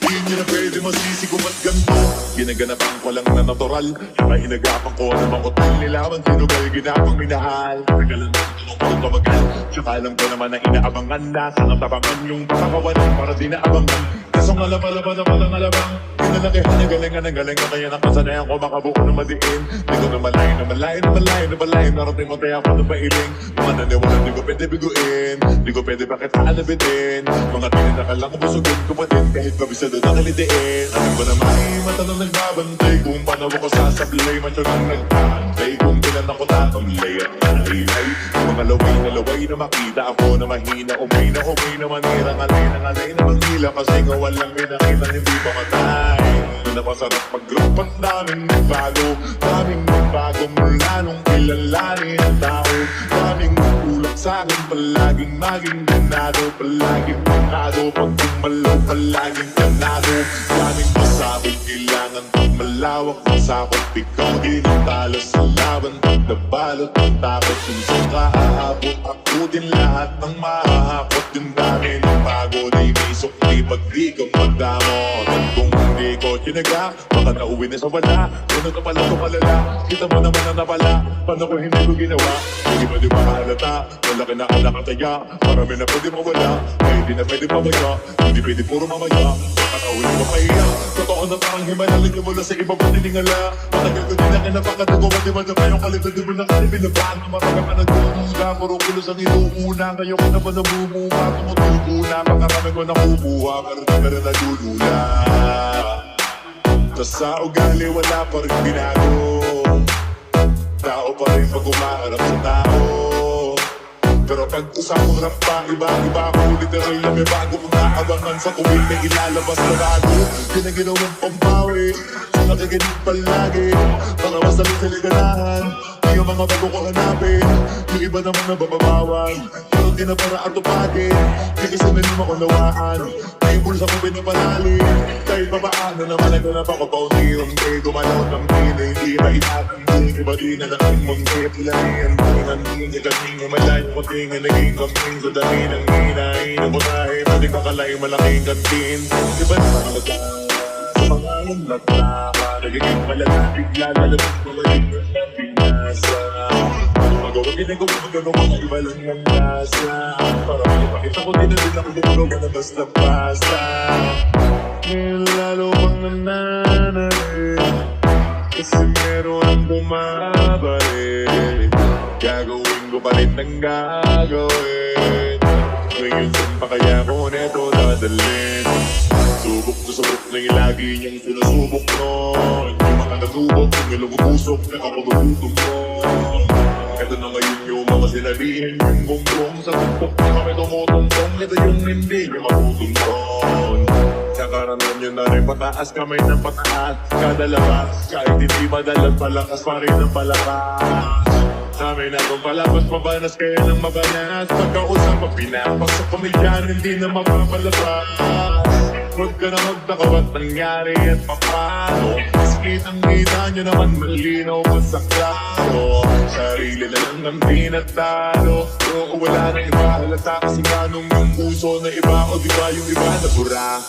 Di nyo na pwede masisi kung ba't ganito. Ginaganapan ko lang na natural, saka hinagapan ko na makutal. Nilaman sinugal, ginapang minahal. Tagalan na tulong ko tumagal, tsaka alam ko naman na inaabangan na sa natabangan yung pakakawalan para di naabangan. Kasong alabang kinalakihan na galingan kaya nakasanayan ko makabuo na madiin. Di ko na malayo narating mo tayo ako na pailing. Mga naniwala di ko pwede biguin, di ko pwede bakit aalabitin. Mga tinanakalang ko busugin ko pa din kahit kabisado na kalitiin. Alam ko na may mata na nagbabantay kung paano ako sasablay. Macho nang nagtaantay kung kailan ako tatamlay at nalilay. Mga laway na makita ako na mahina. Umay na manirang alay na manghila. Kasi nga walang minakita hindi pa matay. Napasarap mag-group at daming nagbago mula nung kilalanin ang tao. Daming nagtulak sa'kin, palaging maging ganado. Palaging ganado, pag gumalaw palaging ganado. Daming masabog, kailangan pag malawak ang sakot. Ikaw din ang talo sa laban, pag nabalot ang takot. Kung saan ka aabot, ako din lahat ng mahahakot. Yung dami ng pagod ay may sukli pag di ka magdamot. At kung hindi ko tinaga, baka nauwi na sa wala. Ano ka pala ito kalala, kita mo naman ang napala. Paano ko hindi ko ginawa? Hindi ba di mahalata? Malaki na anak at taya, marami na pwede mawala. Ay di na pwede pamaya, hindi pwede puro mamaya. Baka nauwi mo kaya, totoo na parang himanalin niyo mula sa iba pa tiningala. Matagal ko din na kinapakadugo, di ba na kayong kalito, di ba na kasi binabago. Marami ka nagduduga, puro kilos ang inuuna. Ngayon ko na ba nabubuha, tumutubo na. Makarami ko nakubuha, pero di ka rin nalulula. Tas sa ugali wala pa rin binago. Tao pa rin pag umaharap sa tao. Pero pag usapang rap pa, iba-iba ako. Literal na may bago kong naabangan. Sa kuwil may ilalabas na bago. Ginaginawang pampawi, so nakikinig palagi. Baka masalit sa liganahan, di ang mga bago ko hanapin. Yung iba naman na bababawal, pero di na para atupagin. Di kasi na naman ko nawaan, may bulsa ko pinapalali. Kahit pa paano naman naghanap ako pa unti-unti. Gumalaw ng pili, di ba itatandi. Iba di na lang mong kaya pilanihan. Hindi kaning malayo ko tingin naging kambing. Sa dami ng hinahin ang bunahe, pwede kakalay malaking kantin. Iba naman naglaan sa pangalan naglaka. Nagiging malala, bigla lalabas ko maling pinasa. Magawagin ko magano mga iba lang ng lasa. Para makipakita ko din na din ako bumulog na basta-basta. Ngayon lalo pang nananalig, kasi meron ang bumabalik. Gagawin ko pa rin ng gagawin. Ngayon saan pa kaya ko neto dadalhin? Subok to subok na yung lagi niyang sinasubok nun. Yung mga nasubok, yung ilubusok, nakapagulutom nun. Ito na ngayon yung mga sinabihin, yung bumbong sa tupok na kami tumutungtong. Ito yung hindi yung matutuntong. Nakaranasan nyo na rin pataas kamay ng pataas. Kada labas, kahit hindi madalas, palakas pa rin ang palakas. Namin na kung palabas, mabanas kaya ng mabanas. Pagkausap ang pinapak sa pamilyan, hindi na mapapalabas. Huwag ka na magtaka ba't nangyari at papano. Kitang-kita nyo naman malinaw pa sa klaro. Sarili na lang ang tinatalo. Pero wala na iba halata kasi ganong yung puso na iba. O diba yung iba na bura.